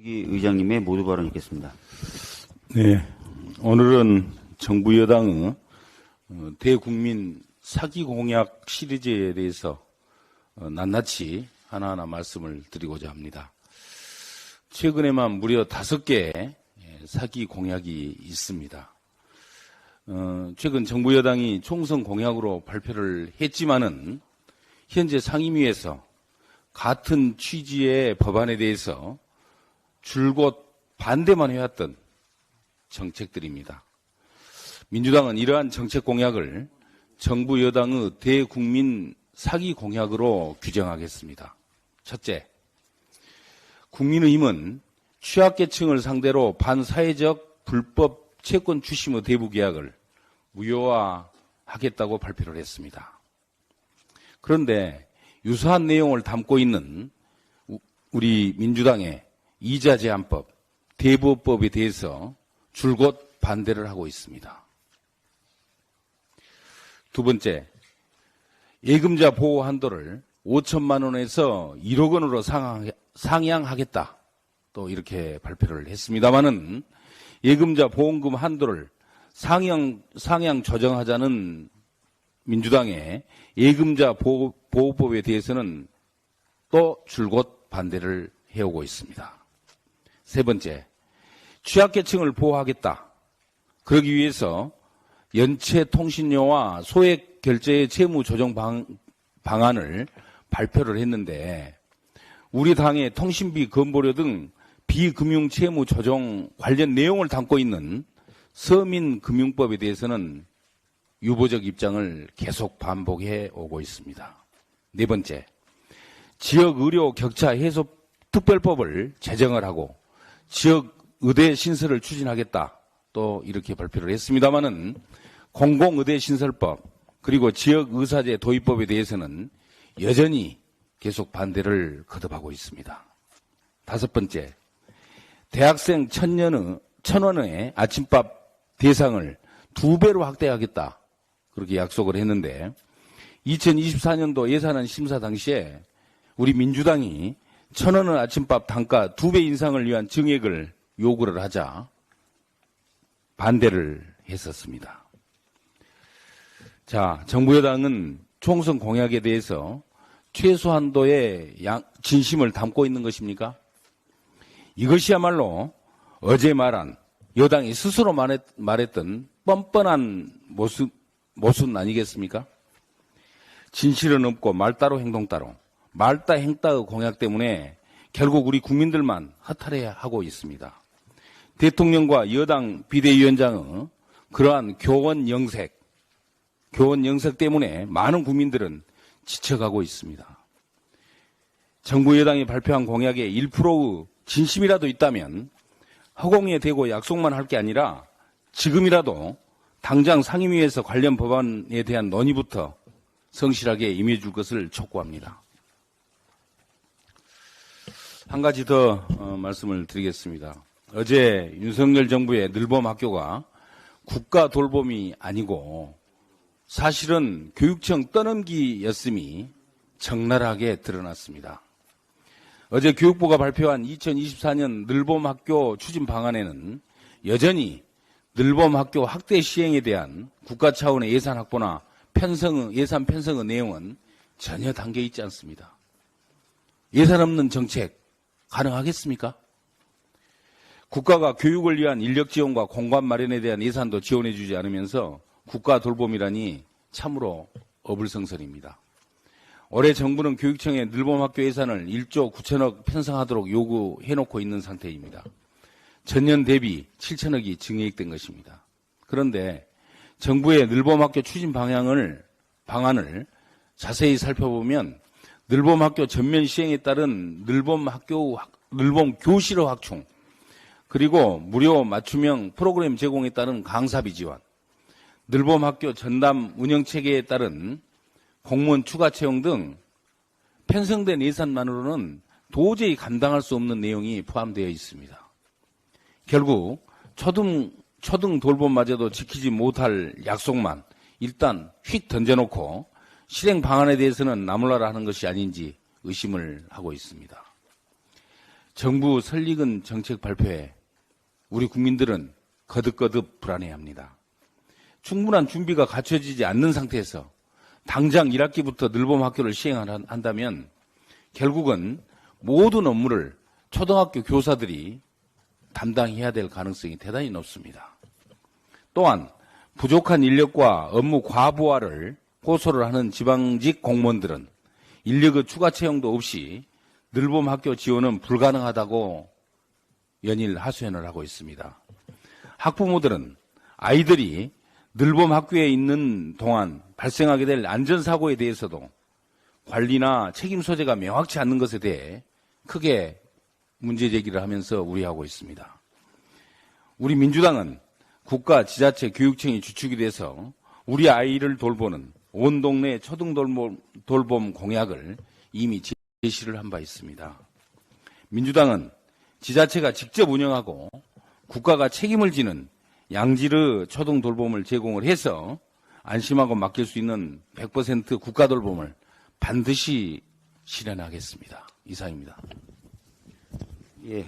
민주주의 의장님의 모두 발언 있겠습니다. 네, 오늘은 정부 여당의 대국민 사기 공약 시리즈에 대해서 낱낱이 하나하나 말씀을 드리고자 합니다. 최근에만 무려 5개의 사기 공약이 있습니다. 최근 정부 여당이 총선 공약으로 발표를 했지만은 현재 상임위에서 같은 취지의 법안에 대해서 줄곧 반대만 해왔던 정책들입니다. 민주당은 이러한 정책 공약을 정부 여당의 대국민 사기 공약으로 규정하겠습니다. 첫째, 국민의힘은 취약계층을 상대로 반사회적 불법 채권 추심의 대부 계약을 무효화하겠다고 발표를 했습니다. 그런데 유사한 내용을 담고 있는 우리 민주당의 이자 제한법, 대부업법에 대해서 줄곧 반대를 하고 있습니다. 두 번째, 예금자 보호 한도를 5천만 원에서 1억 원으로 상향하겠다. 또 이렇게 발표를 했습니다마는 예금자 보험금 한도를 상향 조정하자는 민주당의 예금자 보호법에 대해서는 또 줄곧 반대를 해오고 있습니다. 세 번째, 취약계층을 보호하겠다. 그러기 위해서 연체통신료와 소액 결제의 채무 조정 방안을 발표를 했는데 우리 당의 통신비 건보료 등 비금융 채무 조정 관련 내용을 담고 있는 서민금융법에 대해서는 유보적 입장을 계속 반복해 오고 있습니다. 네 번째, 지역의료 격차 해소 특별법을 제정을 하고 지역 의대 신설을 추진하겠다. 또 이렇게 발표를 했습니다마는 공공의대 신설법 그리고 지역의사제 도입법에 대해서는 여전히 계속 반대를 거듭하고 있습니다. 다섯 번째, 대학생 1,000원의 아침밥 대상을 2배로 확대하겠다. 그렇게 약속을 했는데 2024년도 예산안 심사 당시에 우리 민주당이 1,000원의 아침밥 단가 2배 인상을 위한 증액을 요구를 하자 반대를 했었습니다. 자, 정부 여당은 총선 공약에 대해서 최소한도의 진심을 담고 있는 것입니까? 이것이야말로 어제 말한 여당이 스스로 말했던 뻔뻔한 모순 아니겠습니까? 진실은 없고 말 따로 행동 따로, 말 따 행 따의 공약 때문에 결국 우리 국민들만 허탈해하고 있습니다. 대통령과 여당 비대위원장의 그러한 교원 영색 때문에 많은 국민들은 지쳐가고 있습니다. 정부 여당이 발표한 공약에 1%의 진심이라도 있다면 허공에 대고 약속만 할 게 아니라 지금이라도 당장 상임위에서 관련 법안에 대한 논의부터 성실하게 임해줄 것을 촉구합니다. 한 가지 더 말씀을 드리겠습니다. 어제 윤석열 정부의 늘봄 학교가 국가 돌봄이 아니고 사실은 교육청 떠넘기였음이 적나라하게 드러났습니다. 어제 교육부가 발표한 2024년 늘봄 학교 추진 방안에는 여전히 늘봄 학교 확대 시행에 대한 국가 차원의 예산 확보나 예산 편성의 내용은 전혀 담겨 있지 않습니다. 예산 없는 정책 가능하겠습니까? 국가가 교육을 위한 인력 지원과 공간 마련에 대한 예산도 지원해 주지 않으면서 국가 돌봄이라니 참으로 어불성설입니다. 올해 정부는 교육청에 늘봄학교 예산을 1조 9천억 편성하도록 요구해놓고 있는 상태입니다. 전년 대비 7천억이 증액된 것입니다. 그런데 정부의 늘봄학교 추진 방안을 자세히 살펴보면 늘봄학교 전면 시행에 따른 늘봄 교실의 확충, 그리고 무료 맞춤형 프로그램 제공에 따른 강사비 지원, 늘봄학교 전담 운영체계에 따른 공무원 추가 채용 등 편성된 예산만으로는 도저히 감당할 수 없는 내용이 포함되어 있습니다. 결국 초등 돌봄마저도 지키지 못할 약속만 일단 휙 던져놓고 실행 방안에 대해서는 나몰라라 하는 것이 아닌지 의심을 하고 있습니다. 정부 설익은 정책 발표에 우리 국민들은 거듭거듭 불안해합니다. 충분한 준비가 갖춰지지 않는 상태에서 당장 1학기부터 늘봄 학교를 시행한다면 결국은 모든 업무를 초등학교 교사들이 담당해야 될 가능성이 대단히 높습니다. 또한 부족한 인력과 업무 과부하를 호소를 하는 지방직 공무원들은 인력의 추가 채용도 없이 늘봄 학교 지원은 불가능하다고 연일 하소연을 하고 있습니다. 학부모들은 아이들이 늘봄 학교에 있는 동안 발생하게 될 안전사고에 대해서도 관리나 책임 소재가 명확치 않는 것에 대해 크게 문제 제기를 하면서 우려하고 있습니다. 우리 민주당은 국가, 지자체, 교육청이 주축이 돼서 우리 아이를 돌보는 온 동네 초등돌봄 공약을 이미 제시를 한 바 있습니다. 민주당은 지자체가 직접 운영하고 국가가 책임을 지는 양질의 초등돌봄을 제공을 해서 안심하고 맡길 수 있는 100% 국가돌봄을 반드시 실현하겠습니다. 이상입니다. 예.